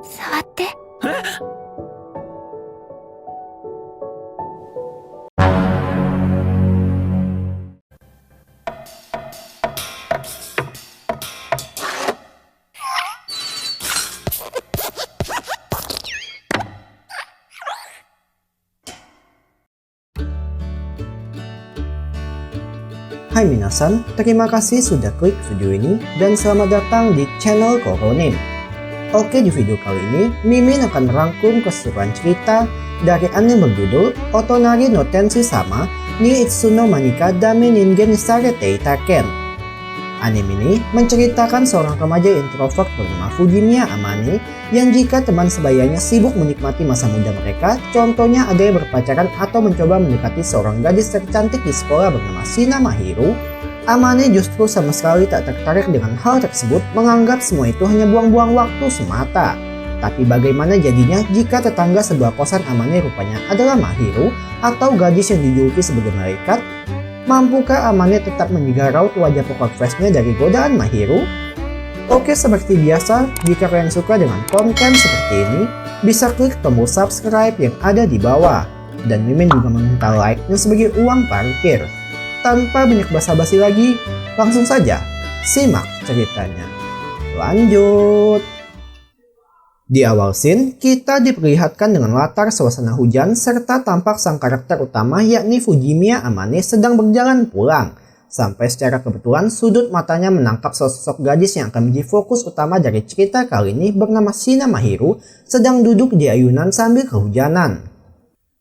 触って。Hai minasan, terima kasih sudah klik video ini dan selamat datang di channel Koronim. Oke, di video kali ini Mimin akan merangkum keseluruhan cerita dari anime berjudul Otonari no Tenshi Sama ni Itsuno Manika Dame Ningen Sarete Itaken. Anime ini menceritakan seorang remaja introvert bernama Fujimiya Amane yang jika teman sebayanya sibuk menikmati masa muda mereka, contohnya ada yang berpacaran atau mencoba mendekati seorang gadis tercantik di sekolah bernama Shina Mahiru, Amane justru sama sekali tak tertarik dengan hal tersebut, menganggap semua itu hanya buang-buang waktu semata. Tapi bagaimana jadinya jika tetangga sebuah kosan Amane rupanya adalah Mahiru atau gadis yang dijuluki sebagai malaikat? Mampukah Amane tetap menjaga raut wajah poker face-nya dari godaan Mahiru? Oke, seperti biasa, jika kalian suka dengan konten seperti ini, bisa klik tombol subscribe yang ada di bawah. Dan Mimin juga meminta like-nya sebagai uang parkir. Tanpa banyak basa-basi lagi, langsung saja simak ceritanya. Lanjut! Di awal scene, kita diperlihatkan dengan latar suasana hujan serta tampak sang karakter utama yakni Fujimiya Amane sedang berjalan pulang. Sampai secara kebetulan sudut matanya menangkap sosok gadis yang akan menjadi fokus utama dari cerita kali ini bernama Shina Mahiru sedang duduk di ayunan sambil kehujanan.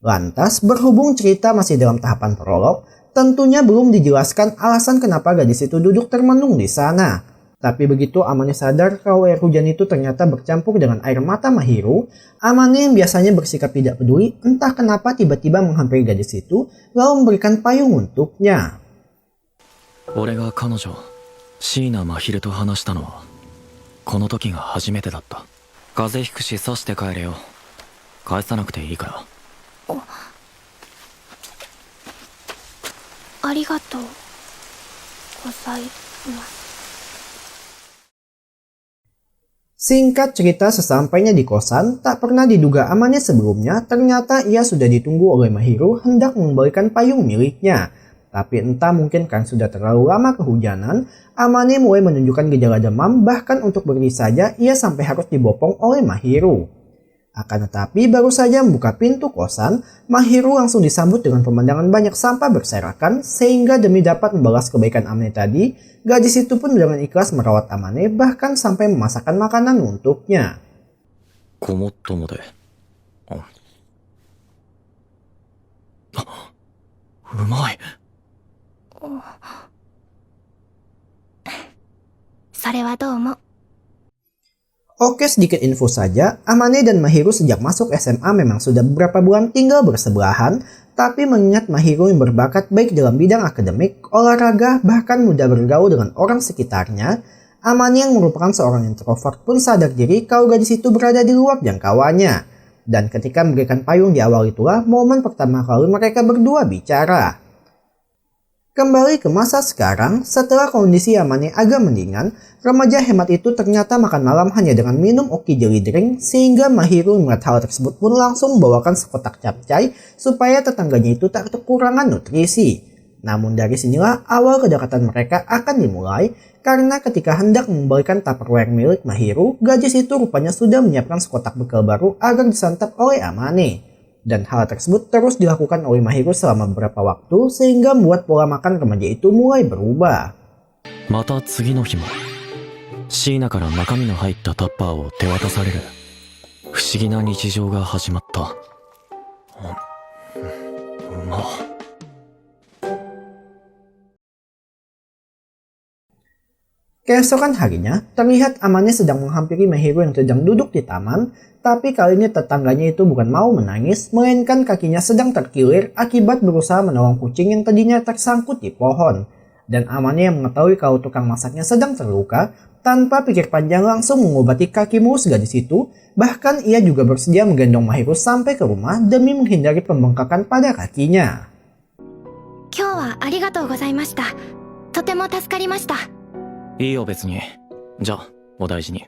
Lantas, berhubung cerita masih dalam tahapan prolog, tentunya belum dijelaskan alasan kenapa gadis itu duduk termenung di sana. Tapi begitu Amane sadar kalau air hujan itu ternyata bercampur dengan air mata Mahiru, Amane yang biasanya bersikap tidak peduli entah kenapa tiba-tiba menghampiri gadis itu lalu memberikan payung untuknya. 俺が彼女椎名真昼と話したのはこの時が初めてだった。風邪ひくしさして帰れよ。返さなくていいから。ありがとうございます。 Singkat cerita, sesampainya di kosan, tak pernah diduga Amane sebelumnya, ternyata ia sudah ditunggu oleh Mahiru hendak mengembalikan payung miliknya. Tapi entah mungkin kan sudah terlalu lama kehujanan, Amane mulai menunjukkan gejala demam, bahkan untuk berdiri saja ia sampai harus dibopong oleh Mahiru. Akan tetapi baru saja membuka pintu kosan, Mahiru langsung disambut dengan pemandangan banyak sampah berserakan, sehingga demi dapat membalas kebaikan Amane tadi, gadis itu pun dengan ikhlas merawat Amane bahkan sampai memasakkan makanan untuknya. ごもっともで。うまい。それはどうも。 Oke, sedikit info saja, Amane dan Mahiru sejak masuk SMA memang sudah beberapa bulan tinggal bersebelahan, tapi mengingat Mahiru yang berbakat baik dalam bidang akademik, olahraga, bahkan mudah bergaul dengan orang sekitarnya, Amane yang merupakan seorang introvert pun sadar diri kalau gadis itu berada di luar jangkauannya. Dan ketika memberikan payung di awal itulah momen pertama kali mereka berdua bicara. Kembali ke masa sekarang, setelah kondisi Amane agak mendingan, remaja hemat itu ternyata makan malam hanya dengan minum oki jelly drink, sehingga Mahiru melihat hal tersebut pun langsung membawakan sekotak capcay supaya tetangganya itu tak kekurangan nutrisi. Namun dari sinilah awal kedekatan mereka akan dimulai, karena ketika hendak mengembalikan Tupperware milik Mahiru, gadis itu rupanya sudah menyiapkan sekotak bekal baru agar disantap oleh Amane. Dan hal tersebut terus dilakukan oleh Mahiru selama beberapa waktu sehingga membuat pola makan remaja itu mulai berubah. また次の日も椎名から中身の入ったタッパーを手渡される不思議な日常が始まった。うまっ。 Keesokan harinya, terlihat Amane sedang menghampiri Mahiru yang sedang duduk di taman, tapi kali ini tetangganya itu bukan mau menangis, melainkan kakinya sedang terkilir akibat berusaha menolong kucing yang tadinya tersangkut di pohon. Dan Amane yang mengetahui kalau tukang masaknya sedang terluka, tanpa pikir panjang langsung mengobati kaki mulus gadis itu, bahkan ia juga bersedia menggendong Mahiru sampai ke rumah demi menghindari pembengkakan pada kakinya. 今日はありがとうございました。とても助かりました。 いいよ別に。じゃあお大事に。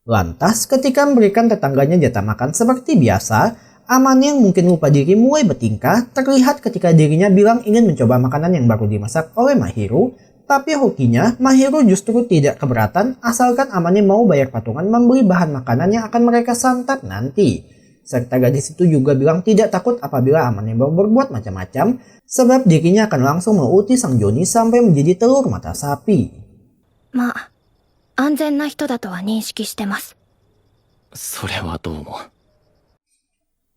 Lantas ketika memberikan tetangganya jatah makan seperti biasa, Amane yang mungkin lupa diri mulai bertingkah terlihat ketika dirinya bilang ingin mencoba makanan yang baru dimasak oleh Mahiru. Tapi hokinya, Mahiru justru tidak keberatan asalkan Amane mau bayar patungan membeli bahan makanan yang akan mereka santap nanti. Serta gadis itu juga bilang tidak takut apabila Amane mau berbuat macam-macam, sebab dirinya akan langsung mengulti sang Joni sampai menjadi telur mata sapi. まあ、安全な人だとは認識してます。それはどうも。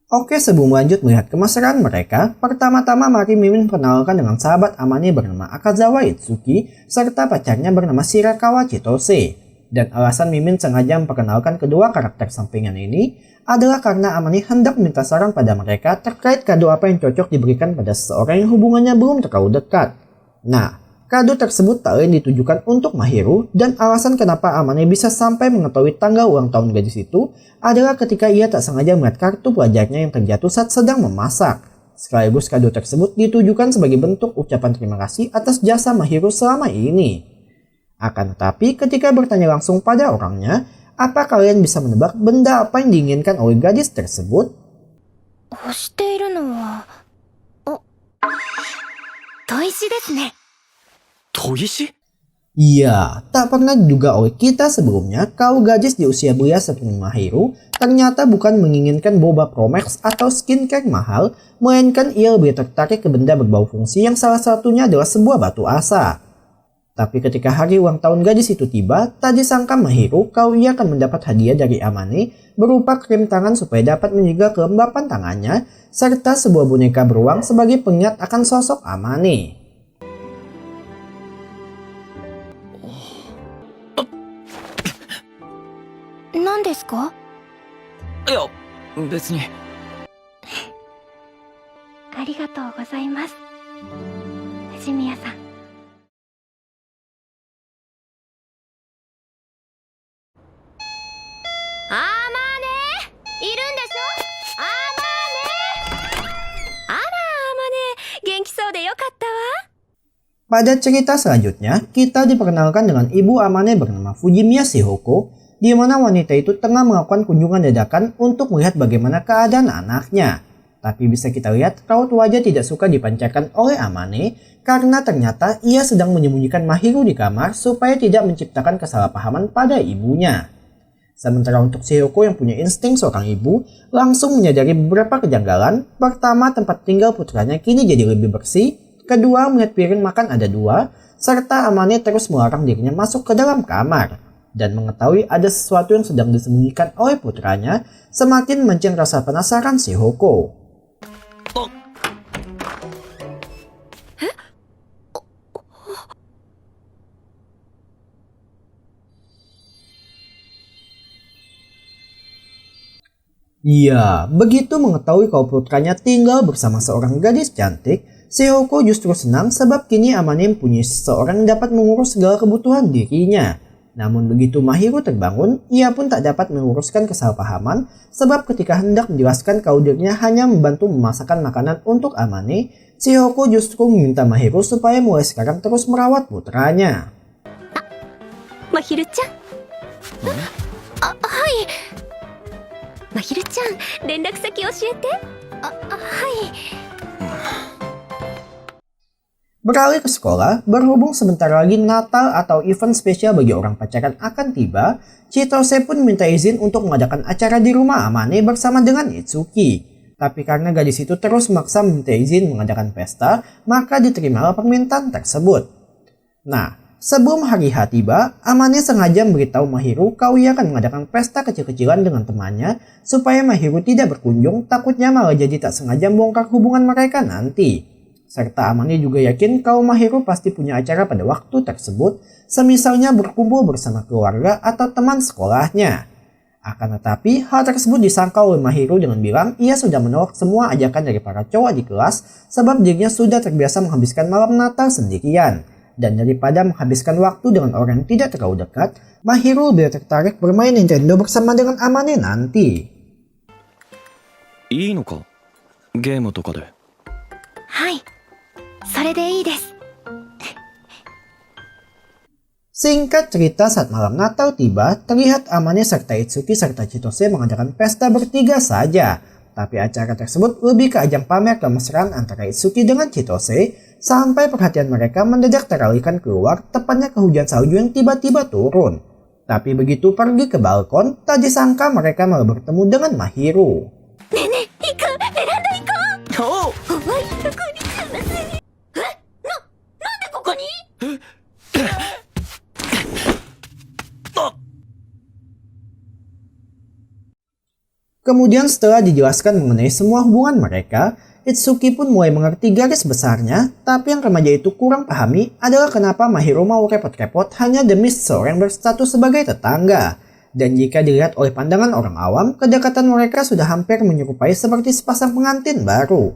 Oke, sebelum lanjut melihat kemesraan mereka, pertama-tama mari Mimin perkenalkan dengan sahabat Amane bernama Akazawa Itsuki serta pacarnya bernama Shirakawa Chitose. Dan alasan Mimin sengaja memperkenalkan kedua karakter sampingan ini adalah karena Amane hendak minta saran pada mereka terkait kado apa yang cocok diberikan pada seseorang yang hubungannya belum terlalu dekat. Nah, kado tersebut tak lain ditujukan untuk Mahiru, dan alasan kenapa Amane bisa sampai mengetahui tanggal ulang tahun gadis itu adalah ketika ia tak sengaja melihat kartu pelajarnya yang terjatuh saat sedang memasak. Sekaligus kado tersebut ditujukan sebagai bentuk ucapan terima kasih atas jasa Mahiru selama ini. Akan tetapi ketika bertanya langsung pada orangnya, apa kalian bisa menebak benda apa yang diinginkan oleh gadis tersebut? 欲しているのは、砥石ですね。砥石？ Iya, tak pernah diduga oleh kita sebelumnya kalau gadis di usia belia seperti Mahiru ternyata bukan menginginkan boba Promax atau skincare mahal, melainkan ia lebih tertarik ke benda berbau fungsi yang salah satunya adalah sebuah batu asa. Tapi ketika hari ulang tahun gadis itu tiba, tak disangka Mahiru kalau ia akan mendapat hadiah dari Amane berupa krim tangan supaya dapat menjaga kelembapan tangannya, serta sebuah boneka beruang sebagai pengingat akan sosok Amane. 何ですか？いや、別に。ありがとうございます。藤宮さん。アマネいるんでしょ？アマネ。あら、アマネ、元気そうでよかったわ。 Pada cerita selanjutnya, kita diperkenalkan dengan ibu Amane bernama Fujimiya Shihoko, di mana wanita itu tengah melakukan kunjungan dadakan untuk melihat bagaimana keadaan anaknya. Tapi bisa kita lihat raut wajah tidak suka dipancarkan oleh Amane karena ternyata ia sedang menyembunyikan Mahiru di kamar supaya tidak menciptakan kesalahpahaman pada ibunya. Sementara untuk Shihoko yang punya insting seorang ibu, langsung menyadari beberapa kejanggalan. Pertama, tempat tinggal putranya kini jadi lebih bersih. Kedua, melihat piring makan ada dua. Serta Amane terus melarang dirinya masuk ke dalam kamar. Dan mengetahui ada sesuatu yang sedang disembunyikan oleh putranya, semakin mancing rasa penasaran Shihoko. Iya, begitu mengetahui kalau putranya tinggal bersama seorang gadis cantik, Shihoko justru senang sebab kini Amane mempunyai seseorang yang dapat mengurus segala kebutuhan dirinya. Namun begitu Mahiru terbangun, ia pun tak dapat menguruskan kesalahpahaman sebab ketika hendak menjelaskan kalau dirinya hanya membantu memasakkan makanan untuk Amane, Shihoko justru meminta Mahiru supaya mulai sekarang terus merawat putranya. Mahiru-chan? はい。 Mahiru-chan, 連絡先教えて。はい。 Beralih ke sekolah, berhubung sebentar lagi Natal atau event spesial bagi orang pacaran akan tiba, Chitose pun minta izin untuk mengadakan acara di rumah Amane bersama dengan Itsuki. Tapi karena gadis itu terus memaksa minta izin mengadakan pesta, maka diterimalah permintaan tersebut. Nah, sebelum hari H tiba, Amane sengaja memberitahu Mahiru kalau ia akan mengadakan pesta kecil-kecilan dengan temannya supaya Mahiru tidak berkunjung, takutnya malah jadi tak sengaja membongkar hubungan mereka nanti. Serta Amane juga yakin kalau Mahiru pasti punya acara pada waktu tersebut, semisalnya berkumpul bersama keluarga atau teman sekolahnya. Akan tetapi, hal tersebut disangka oleh Mahiru dengan bilang ia sudah menolak semua ajakan dari para cowok di kelas sebab dirinya sudah terbiasa menghabiskan malam Natal sendirian. Dan daripada menghabiskan waktu dengan orang yang tidak terlalu dekat, Mahiru lebih tertarik bermain Nintendo bersama dengan Amane nanti. いいのか？ゲームとかで。はい。それでいいです。Singkat cerita, saat malam Natal tiba, terlihat Amane serta Itsuki serta Chitose mengadakan pesta bertiga saja. Tapi acara tersebut lebih ke ajang pamer kemesraan antara Itsuki dengan Chitose, sampai perhatian mereka mendadak teralihkan keluar, tepatnya ke hujan salju yang tiba-tiba turun. Tapi begitu pergi ke balkon, tak disangka mereka malah bertemu dengan Mahiro. Nenek, ikut, beranda ikut. Oh! Hawaii, aku ini karena sini. Nande koko ni? Kemudian setelah dijelaskan mengenai semua hubungan mereka, Itsuki pun mulai mengerti garis besarnya, tapi yang remaja itu kurang pahami adalah kenapa Mahiro mau repot-repot hanya demi seseorang berstatus sebagai tetangga. Dan jika dilihat oleh pandangan orang awam, kedekatan mereka sudah hampir menyerupai seperti sepasang pengantin baru.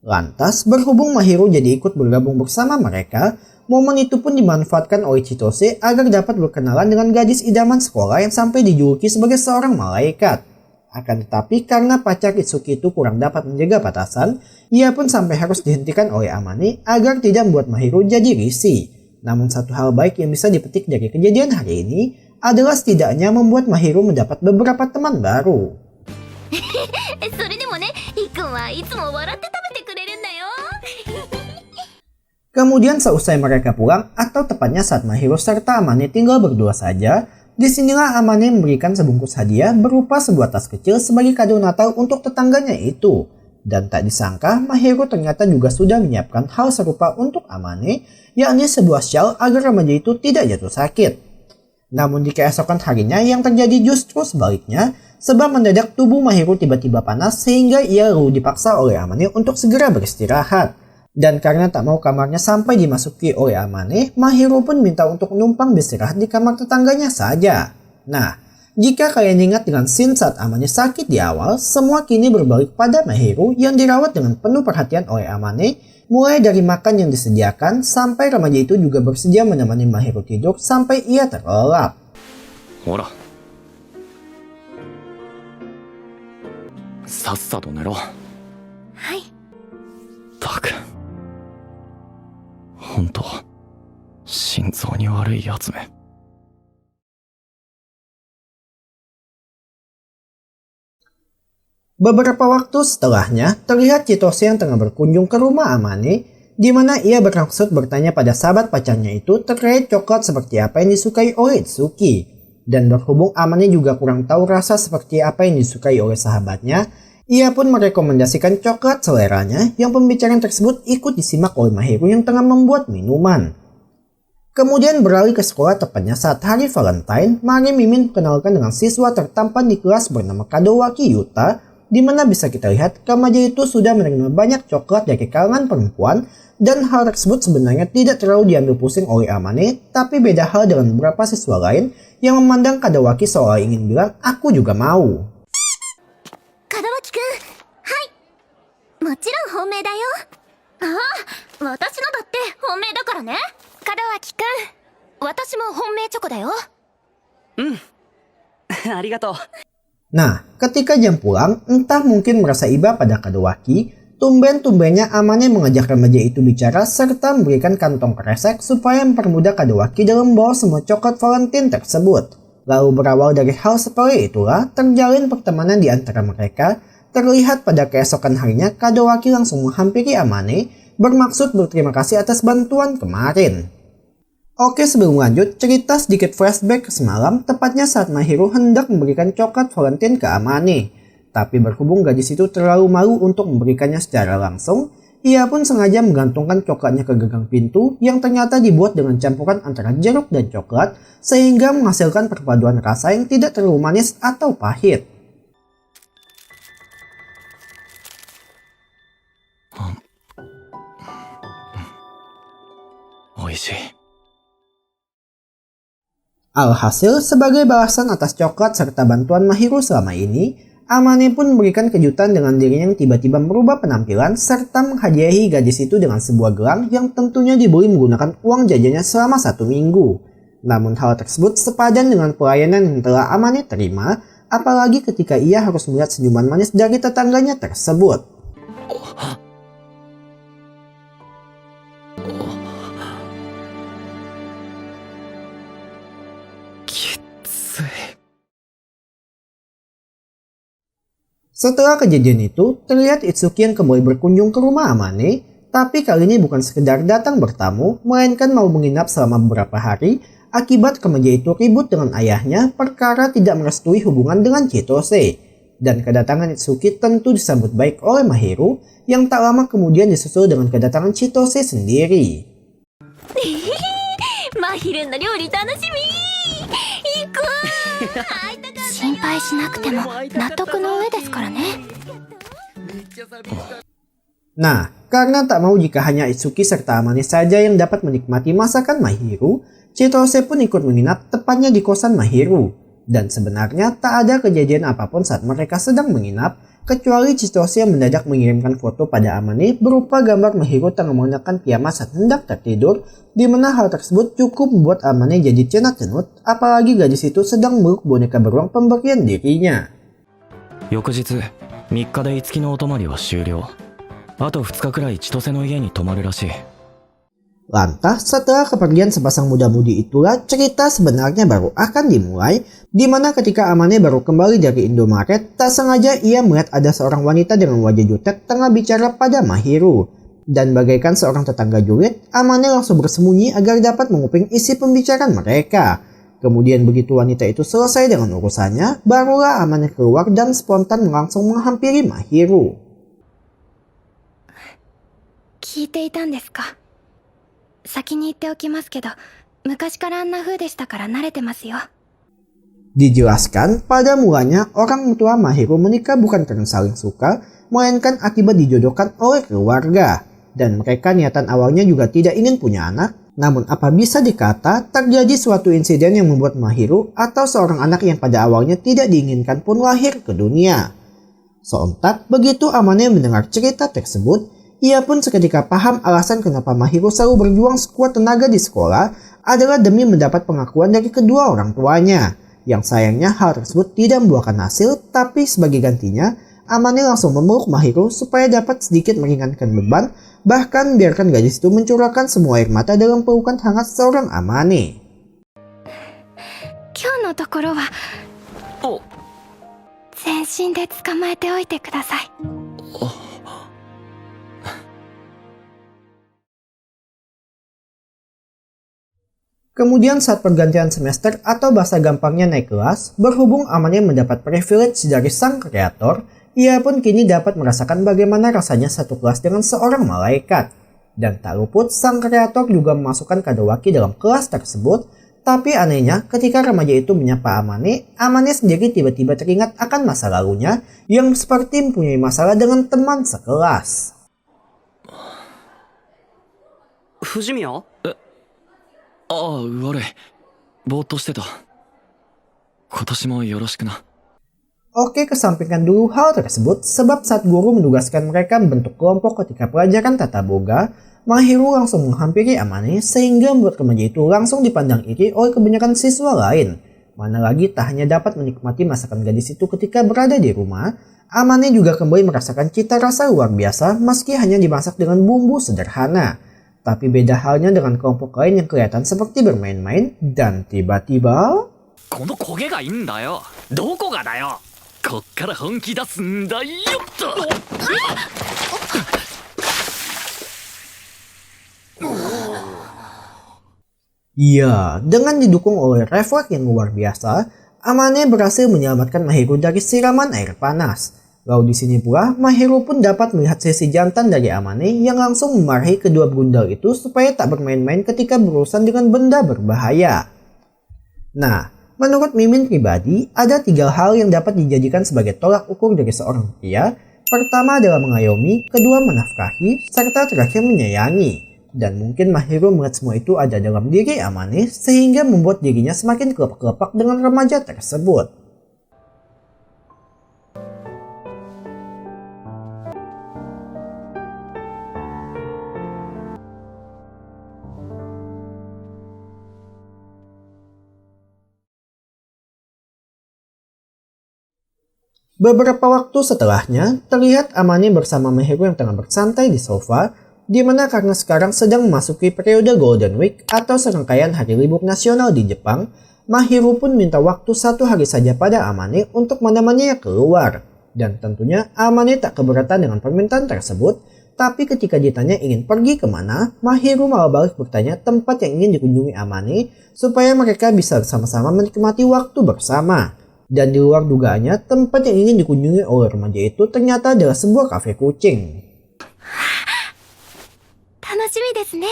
Lantas, berhubung Mahiro jadi ikut bergabung bersama mereka, momen itu pun dimanfaatkan oleh Chitose agar dapat berkenalan dengan gadis idaman sekolah yang sampai dijuluki sebagai seorang malaikat. Akan tetapi karena pacar Itsuki itu kurang dapat menjaga batasan, ia pun sampai harus dihentikan oleh Amane agar tidak membuat Mahiro jadi risih. Namun satu hal baik yang bisa dipetik dari kejadian hari ini adalah setidaknya membuat Mahiro mendapat beberapa teman baru. それでもね、いっくんはいつも笑って食べてくれるんだよ。 Kemudian seusai mereka pulang, atau tepatnya saat Mahiro serta Amane tinggal berdua saja, disinilah Amane memberikan sebungkus hadiah berupa sebuah tas kecil sebagai kado Natal untuk tetangganya itu. Dan tak disangka, Mahiro ternyata juga sudah menyiapkan hal serupa untuk Amane, yakni sebuah shawl agar remaja itu tidak jatuh sakit. Namun di keesokan harinya yang terjadi justru sebaliknya, sebab mendadak tubuh Mahiro tiba-tiba panas sehingga ia lalu dipaksa oleh Amane untuk segera beristirahat. Dan karena tak mau kamarnya sampai dimasuki oleh Amane, Mahiro pun minta untuk numpang beristirahat di kamar tetangganya saja. Nah, jika kalian ingat dengan scene saat Amane sakit di awal, semua kini berbalik pada Mahiro yang dirawat dengan penuh perhatian oleh Amane, mulai dari makan yang disediakan sampai remaja itu juga bersedia menemani Mahiro tidur sampai ia terlelap. ほら。さっさと寝ろ。はい。ったく。本当、心臓に悪いやつめ。Beberapa waktu setelahnya, terlihat Chitose yang tengah berkunjung ke rumah Amane, di mana ia bermaksud bertanya pada sahabat pacarnya itu terkait coklat seperti apa yang disukai oleh Itsuki. Dan berhubung Amane juga kurang tahu rasa seperti apa yang disukai oleh sahabatnya, ia pun merekomendasikan coklat seleranya yang pembicaraan tersebut ikut disimak oleh Mahiro yang tengah membuat minuman. Kemudian beralih ke sekolah tepatnya saat hari Valentine, Mari Mimin perkenalkan dengan siswa tertampan di kelas bernama Kadowaki Yuta, di mana bisa kita lihat remaja itu sudah menerima banyak coklat dari kalangan perempuan, dan hal tersebut sebenarnya tidak terlalu diambil pusing oleh Amane, tapi beda hal dengan beberapa siswa lain yang memandang Kadowaki seolah ingin bilang aku juga mau. 門脇くん、はい。もちろん本命だよ。ああ、私のだって本命だからね。門脇くん、私も本命チョコだよ。ありがとう。 Nah, ketika jam pulang, entah mungkin merasa iba pada Kadowaki, tumben-tumbennya Amane mengajak remaja itu bicara serta memberikan kantong kresek supaya mempermudah Kadowaki dalam membawa semua coklat Valentine tersebut. Lalu berawal dari hal seperti itulah, terjalin pertemanan di antara mereka. Terlihat pada keesokan harinya, Kadowaki langsung menghampiri Amane, bermaksud berterima kasih atas bantuan kemarin. Oke, sebelum lanjut, cerita sedikit flashback ke semalam, tepatnya saat Mahiro hendak memberikan coklat Valentine ke Amane. Tapi berhubung gadis itu terlalu malu untuk memberikannya secara langsung, ia pun sengaja menggantungkan coklatnya ke gagang pintu yang ternyata dibuat dengan campuran antara jeruk dan coklat, sehingga menghasilkan perpaduan rasa yang tidak terlalu manis atau pahit. Oishii. Alhasil, sebagai balasan atas coklat serta bantuan Mahiro selama ini, Amane pun memberikan kejutan dengan dirinya yang tiba-tiba merubah penampilan serta menghadiahi gadis itu dengan sebuah gelang yang tentunya dibeli menggunakan uang jajannya selama 1 minggu. Namun hal tersebut sepadan dengan pelayanan yang telah Amane terima, apalagi ketika ia harus melihat senyuman manis dari tetangganya tersebut. 暑い。 Setelah kejadian itu, terlihat Itsuki yang kembali berkunjung ke rumah Amane, tapi kali ini bukan sekedar datang bertamu, melainkan mau menginap selama beberapa hari akibat remaja itu ribut dengan ayahnya perkara tidak merestui hubungan dengan Chitose. Dan kedatangan Itsuki tentu disambut baik oleh Mahiru, yang tak lama kemudian disusul dengan kedatangan Chitose sendiri. マヒルの料理楽しみ。行くわ。会いたかったよ。心配しなくても納得の上ですからね。 Nah, karena tak mau jika hanya Itsuki serta Amane saja yang dapat menikmati masakan Mahiru, Chitose pun ikut menginap tepatnya di kosan Mahiru. Dan sebenarnya tak ada kejadian apapun saat mereka sedang menginap, kecuali Chitose yang mendadak mengirimkan foto pada Amane berupa gambar Mahiru tengah mengenakan piyama saat hendak tertidur, di mana hal tersebut cukup membuat Amane jadi cenut-cenut, apalagi gadis itu sedang meluk boneka beruang pemberian dirinya. 翌日3日で五木のお泊まりは終了。あと2日くらい千歳の家に泊まるらしい。 Lantas, setelah kepergian sepasang muda-mudi itulah cerita sebenarnya baru akan dimulai, di mana ketika Amane baru kembali dari Indomaret, tak sengaja ia melihat ada seorang wanita dengan wajah jutek tengah bicara pada Mahiru. Dan bagaikan seorang tetangga julid, Amane langsung bersembunyi agar dapat menguping isi pembicaraan mereka. Kemudian begitu wanita itu selesai dengan urusannya, barulah Amane keluar dan spontan langsung menghampiri Mahiru. 聞いていたんですか。先に言っておきますけど、昔からあんな風でしたから慣れてますよ。 Dijelaskan, pada mulanya orang tua Mahiru menikah bukan karena saling suka, melainkan akibat dijodohkan oleh keluarga. Dan mereka niatan awalnya juga tidak ingin punya anak, namun apa bisa dikata terjadi suatu insiden yang membuat Mahiru atau seorang anak yang pada awalnya tidak diinginkan pun lahir ke dunia. Sontak begitu Amane mendengar cerita tersebut, ia pun seketika paham alasan kenapa Mahiru selalu berjuang sekuat tenaga di sekolah adalah demi mendapat pengakuan dari kedua orang tuanya. Yang sayangnya hal tersebut tidak membuahkan hasil, tapi sebagai gantinya, Amane langsung memeluk Mahiru supaya dapat sedikit meringankan beban, bahkan biarkan gadis itu mencurahkan semua air mata dalam pelukan hangat seorang Amane. 今日のところはお全身で捕まえておいてください。 Kemudian saat pergantian semester atau bahasa gampangnya naik kelas, berhubung Amane mendapat privilege dari sang kreator, ia pun kini dapat merasakan bagaimana rasanya satu kelas dengan seorang malaikat. Dan tak luput, sang kreator juga memasukkan Kadowaki dalam kelas tersebut, tapi anehnya ketika remaja itu menyapa Amane, Amane sendiri tiba-tiba teringat akan masa lalunya yang seperti mempunyai masalah dengan teman sekelas. Fujimiya? ああ悪い、ぼーっとしてた。今年もよろしくな。 Oke, kesampingkan dulu hal tersebut sebab saat guru menugaskan mereka membentuk kelompok ketika pelajaran tata boga, Mahiru langsung menghampiri Amane sehingga membuat remaja itu langsung dipandang iri oleh kebanyakan siswa lain. Mana lagi tak hanya dapat menikmati masakan gadis itu ketika berada di rumah, Amane juga kembali merasakan cita rasa luar biasa meski hanya dimasak dengan bumbu sederhana. Tapi beda halnya dengan kelompok lain yang kelihatan seperti bermain-main dan tiba-tiba... この焦げがいいんだよ。どこがだよ。こっから本気出すんだよっと。 Ya, dengan didukung oleh refleks yang luar biasa, Amane berhasil menyelamatkan Mahiru dari siraman air panas. Lalu di sini pula, Mahiru pun dapat melihat sisi jantan dari Amane yang langsung memarahi kedua berundal itu supaya tak bermain-main ketika berurusan dengan benda berbahaya. Nah, menurut Mimin pribadi, ada 3 hal yang dapat dijadikan sebagai tolak ukur dari seorang pria. Pertama adalah mengayomi, kedua menafkahi, serta terakhir menyayangi. Dan mungkin Mahiru melihat semua itu ada dalam diri Amane sehingga membuat dirinya semakin kelepak-kelepak dengan remaja tersebut. Beberapa waktu setelahnya, terlihat Amane bersama Mahiru yang tengah bersantai di sofa, di mana karena sekarang sedang memasuki periode Golden Week atau serangkaian hari libur nasional di Jepang, Mahiro pun minta waktu 1 hari saja pada Amane untuk menemaninya keluar. Dan tentunya Amane tak keberatan dengan permintaan tersebut, tapi ketika ditanya ingin pergi kemana, Mahiro malah balik bertanya tempat yang ingin dikunjungi Amane supaya mereka bisa sama-sama menikmati waktu bersama. Dan di luar dugaannya, tempat yang ingin dikunjungi oleh remaja itu ternyata adalah sebuah kafe kucing. 楽しみですね。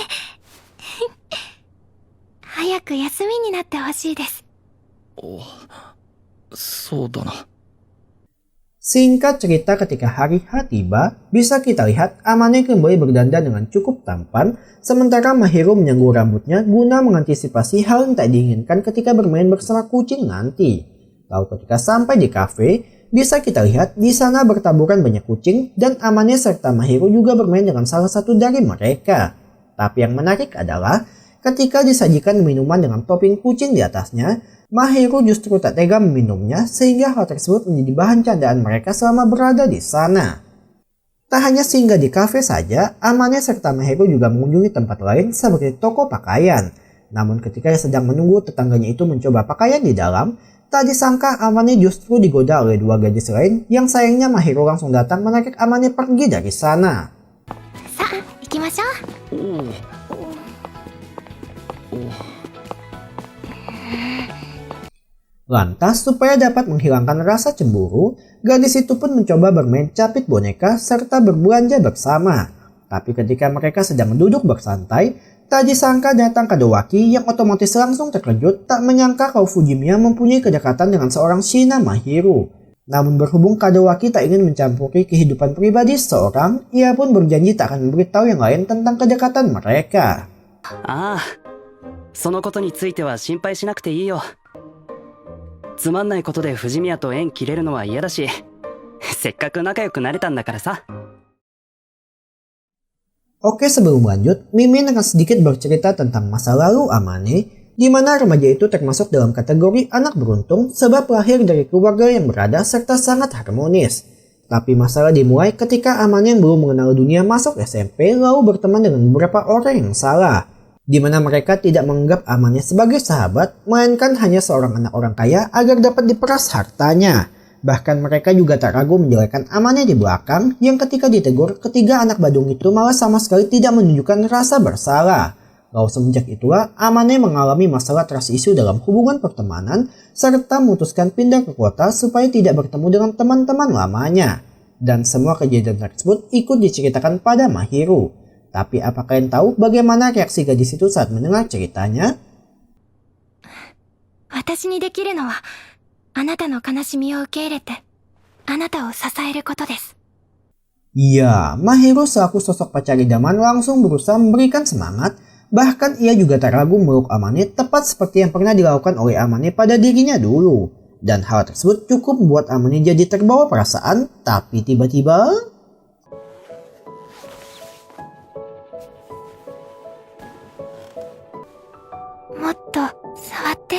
早く休みになってほしいです。そうだな。 Singkat cerita, ketika hari H tiba, bisa kita lihat Amane kembali berdandan dengan cukup tampan, sementara Mahiro menyanggu rambutnya guna mengantisipasi hal yang tak diinginkan ketika bermain bersama kucing nanti. Lalu ketika sampai di kafe, bisa kita lihat di sana bertaburan banyak kucing dan Amane serta Mahiro juga bermain dengan salah satu dari mereka. Tapi yang menarik adalah ketika disajikan minuman dengan topping kucing di atasnya, Mahiro justru tak tega meminumnya sehingga hal tersebut menjadi bahan candaan mereka selama berada di sana. Tak hanya singgah di kafe saja, Amane serta Mahiro juga mengunjungi tempat lain seperti toko pakaian. Namun ketika sedang menunggu tetangganya itu mencoba pakaian di dalam, tak disangka Amane justru digoda oleh 2 gadis lain yang sayangnya Mahiro langsung datang menarik Amane pergi dari sana. さあ、行きましょう。Lantas, supaya dapat menghilangkan rasa cemburu, gadis itu pun mencoba bermain capit boneka serta berbelanja bersama. Tapi ketika mereka sedang duduk bersantai, tak disangka datang Kadowaki yang otomatis langsung terkejut tak menyangka kalau Fujimiya mempunyai kedekatan dengan seorang Shina Mahiro. Namun berhubung Kadowaki tak ingin mencampuri kehidupan pribadi seseorang, ia pun berjanji tak akan memberitahu yang lain tentang kedekatan mereka. ああ、そのことについては心配しなくていいよ。つまんないことで藤宮と縁切れるのは嫌だし、せっかく仲良くなれたんだからさ。 Oke, sebelum lanjut, Mimin akan sedikit bercerita tentang masa lalu Amane, di mana remaja itu termasuk dalam kategori anak beruntung sebab lahir dari keluarga yang berada serta sangat harmonis. Tapi masalah dimulai ketika Amane yang belum mengenal dunia masuk SMP lalu berteman dengan beberapa orang yang salah, di mana mereka tidak menganggap Amane sebagai sahabat, melainkan hanya seorang anak orang kaya agar dapat diperas hartanya. Bahkan mereka juga tak ragu menjelekkan Amane di belakang, yang ketika ditegur, ketiga anak badung itu malah sama sekali tidak menunjukkan rasa bersalah. Lalu semenjak itulah Amane mengalami masalah trust issue dalam hubungan pertemanan, serta memutuskan pindah ke kota supaya tidak bertemu dengan teman-teman lamanya. Dan semua kejadian tersebut ikut diceritakan pada Mahiro. Tapi apa kalian tahu bagaimana reaksi gadis itu saat mendengar ceritanya? 私にできるのは、あなたの悲しみを受け入れて、あなたを支えることです。 Iya, Mahiro selaku sosok pacar idaman langsung berusaha memberikan semangat. Bahkan ia juga tak ragu meluk Amane tepat seperti yang pernah dilakukan oleh Amane pada dirinya dulu. Dan hal tersebut cukup membuat Amane jadi terbawa perasaan, tapi tiba-tiba... もっと触って。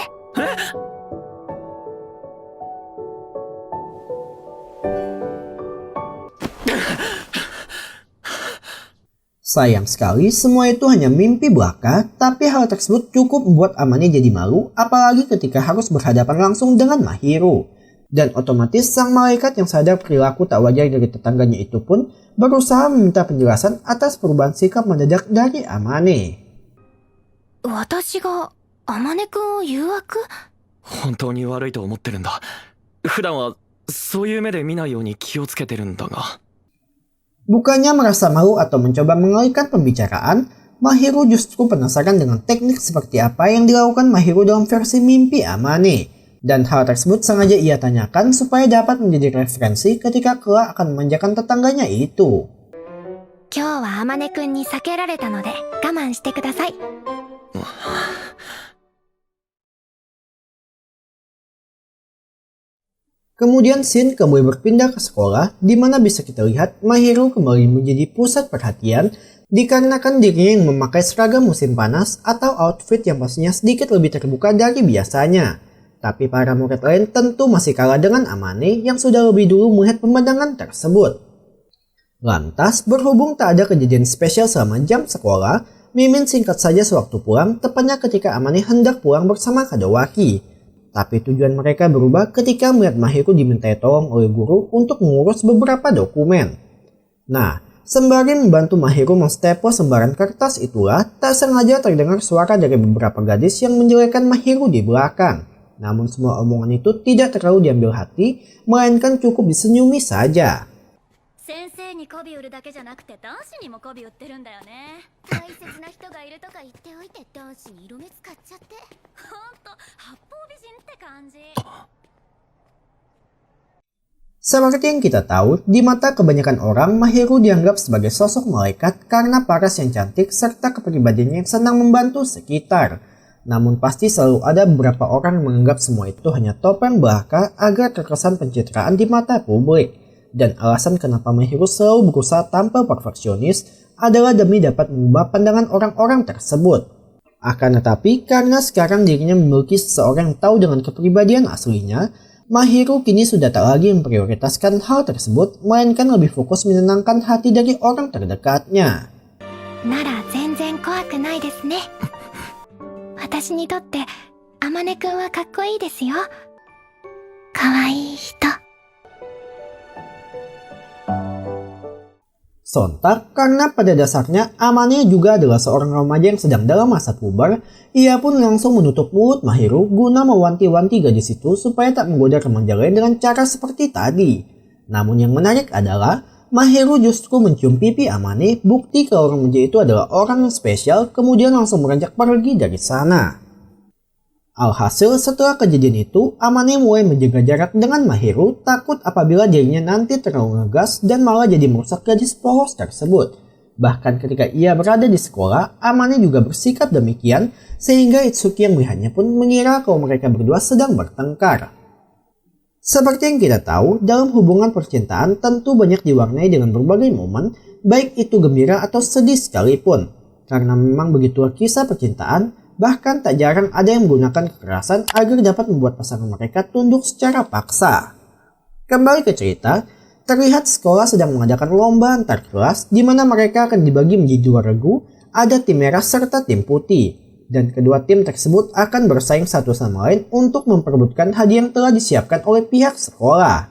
Sayang sekali semua itu hanya mimpi belaka, tapi hal tersebut cukup membuat Amane jadi malu, apalagi ketika harus berhadapan langsung dengan Mahiro. Dan otomatis sang malaikat yang sadar perilaku tak wajar dari tetangganya itu pun berusaha meminta penjelasan atas perubahan sikap mendadak dari Amane. 私が、あまねくんを誘惑？本当に悪いと思ってるんだ。普段はそういう目で見ないように気をつけてるんだが。 Bukannya merasa malu atau mencoba mengalihkan pembicaraan, Mahiro justru penasaran dengan teknik seperti apa yang dilakukan Mahiro dalam versi mimpi Amane. Dan hal tersebut sengaja ia tanyakan supaya dapat menjadi referensi ketika kelak akan memanjakan tetangganya itu. 今日はあまねくんに避けられたので我慢してください。 Kemudian scene kembali berpindah ke sekolah, di mana bisa kita lihat Mahiro kembali menjadi pusat perhatian dikarenakan dirinya yang memakai seragam musim panas atau outfit yang pastinya sedikit lebih terbuka dari biasanya. Tapi para murid lain tentu masih kalah dengan Amane yang sudah lebih dulu melihat pemandangan tersebut. Lantas, berhubung tak ada kejadian spesial selama jam sekolah, Mimin singkat saja sewaktu pulang, tepatnya ketika Amane hendak pulang bersama Kadowaki. Tapi tujuan mereka berubah ketika melihat Mahiru dimintai tolong oleh guru untuk mengurus beberapa dokumen. Nah, sembari membantu Mahiru menstaples lembaran kertas itulah, tak sengaja terdengar suara dari beberapa gadis yang menjelekkan Mahiru di belakang. Namun semua omongan itu tidak terlalu diambil hati, melainkan cukup disenyumi saja. 先生に媚び売るだけじゃなくて男子にも媚び売ってるんだよね。大切な人がいるとか言っておいて男子に色目使っちゃって、ほんと八方美人って感じ。 Seperti yang kita tahu, di mata kebanyakan orang, Mahiru dianggap sebagai sosok malaikat karena paras yang cantik serta kepribadiannya yang senang membantu sekitar. Namun pasti selalu ada beberapa orang yang menganggap semua itu hanya topeng belaka agar terkesan pencitraan di mata publik. Dan alasan kenapa Mahiru selalu berusaha tampil perfeksionis adalah demi dapat mengubah pandangan orang-orang tersebut. Akan tetapi, karena sekarang dirinya memiliki seseorang yang tahu dengan kepribadian aslinya, Mahiru kini sudah tak lagi memprioritaskan hal tersebut, melainkan lebih fokus menenangkan hati dari orang terdekatnya. なら全然怖くないですね。私にとってあまねくんはかっこいいですよ。かわいい人。 Sontak, karena pada dasarnya Amane juga adalah seorang remaja yang sedang dalam masa puber, ia pun langsung menutup mulut Mahiru guna mewanti-wanti gadis itu supaya tak menggoda remaja lain dengan cara seperti tadi. Namun yang menarik adalah, Mahiru justru mencium pipi Amane, bukti kalau remaja itu adalah orang yang spesial, kemudian langsung beranjak pergi dari sana. Alhasil setelah kejadian itu, Amane mulai menjaga jarak dengan Mahiru, takut apabila dirinya nanti terlalu ngegas dan malah jadi merusak gadis polos tersebut. Bahkan ketika ia berada di sekolah, Amane juga bersikap demikian, sehingga Itsuki yang melihatnya pun mengira kalau mereka berdua sedang bertengkar. Seperti yang kita tahu, dalam hubungan percintaan tentu banyak diwarnai dengan berbagai momen, baik itu gembira atau sedih sekalipun. Karena memang begitulah kisah percintaan, bahkan tak jarang ada yang menggunakan kekerasan agar dapat membuat pasangan mereka tunduk secara paksa. Kembali ke cerita, terlihat sekolah sedang mengadakan lomba antar kelas di mana mereka akan dibagi menjadi dua regu, ada tim merah serta tim putih. Dan kedua tim tersebut akan bersaing satu sama lain untuk memperebutkan hadiah yang telah disiapkan oleh pihak sekolah.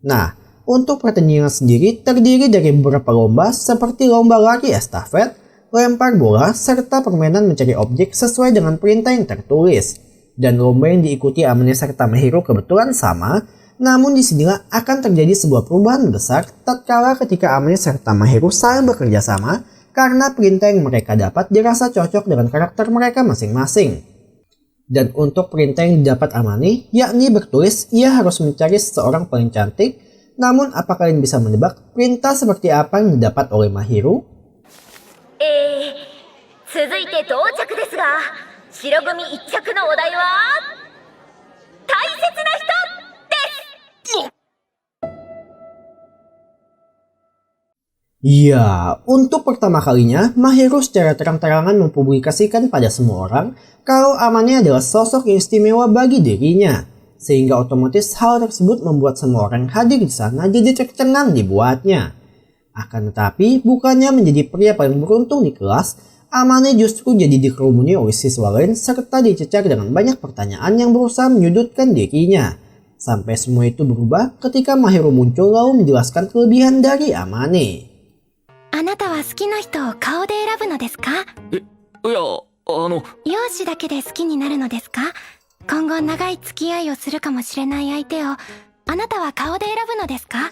Nah, untuk pertandingan sendiri terdiri dari beberapa lomba seperti lomba lari estafet, lempar bola, serta permainan mencari objek sesuai dengan perintah yang tertulis. Dan lomba yang diikuti Amane serta Mahiru kebetulan sama, namun disinilah akan terjadi sebuah perubahan besar tatkala ketika Amane serta Mahiru saling bekerja sama karena perintah yang mereka dapat dirasa cocok dengan karakter mereka masing-masing. Dan untuk perintah yang didapat Amane, yakni bertulis ia harus mencari seseorang paling cantik, namun apa kalian bisa menebak perintah seperti apa yang didapat oleh Mahiru? 続いて到着ですが、白組一着のお題は大切な人です。 Ya, untuk pertama kalinya, Mahiru secara terang-terangan mempublikasikan pada semua orang kalau Amane adalah sosok yang istimewa bagi dirinya. Sehingga otomatis hal tersebut membuat semua orang yang hadir di sana jadi tercengang dibuatnya. Akan tetapi, bukannya menjadi pria paling beruntung di kelas, Amane justru jadi dikerumuni oleh siswa lain serta dicecar dengan banyak pertanyaan yang berusaha menyudutkan dirinya. Sampai semua itu berubah ketika Mahiru muncul lalu menjelaskan kelebihan dari Amane. あなたは好きな人を顔で選ぶのですか？いや、容姿だけで好きになるのですか？今後長い付き合いをするかもしれない相手をあなたは顔で選ぶのですか？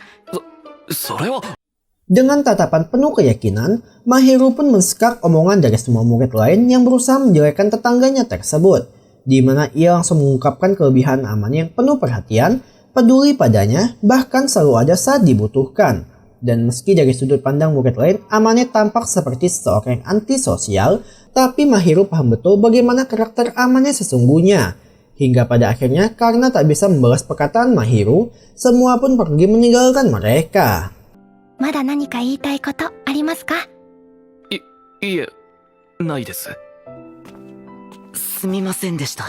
それは... Dengan tatapan penuh keyakinan, Mahiru pun mensekak omongan dari semua murid lain yang berusaha menjelekkan tetangganya tersebut, di mana ia langsung mengungkapkan kelebihan Amane yang penuh perhatian, peduli padanya, bahkan selalu ada saat dibutuhkan. Dan meski dari sudut pandang murid lain, Amane tampak seperti seseorang yang antisosial, tapi Mahiru paham betul bagaimana karakter Amane sesungguhnya. Hingga pada akhirnya, karena tak bisa membalas perkataan Mahiru, semua pun pergi meninggalkan mereka. まだ何か言いたいことありますか？いえ、ないです。すみませんでした。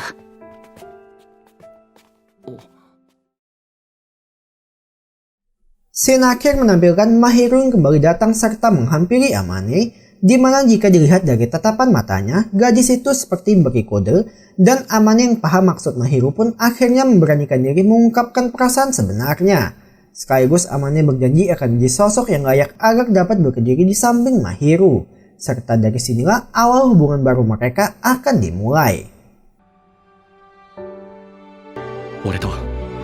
Scene akhir menampilkan Mahiru yang kembali datang serta menghampiri Amane, di mana jika dilihat dari tatapan matanya, gadis itu seperti beri kode, dan Amane yang paham maksud Mahiru pun akhirnya memberanikan diri mengungkapkan perasaan sebenarnya. Sekaligus Amane berjanji akan menjadi sosok yang layak agar dapat berdiri di samping Mahiru. Serta dari sinilah awal hubungan baru mereka akan dimulai. 俺と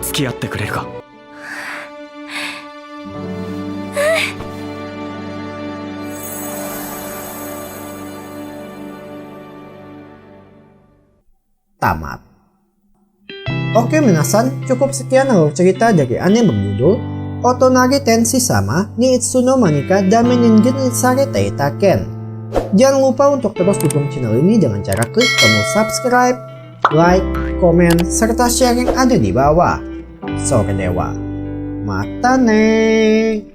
付き合ってくれるか。 Tamat. Oke minasan, cukup sekian alur cerita dari anime berjudul Otonari Tenshi Sama ni Itsuno Manika Dame Ningen Itsare Taitaken. Jangan lupa untuk terus dukung channel ini dengan cara klik tombol subscribe, like, komen, serta share yang ada di bawah. Sore dewa. Mata ne.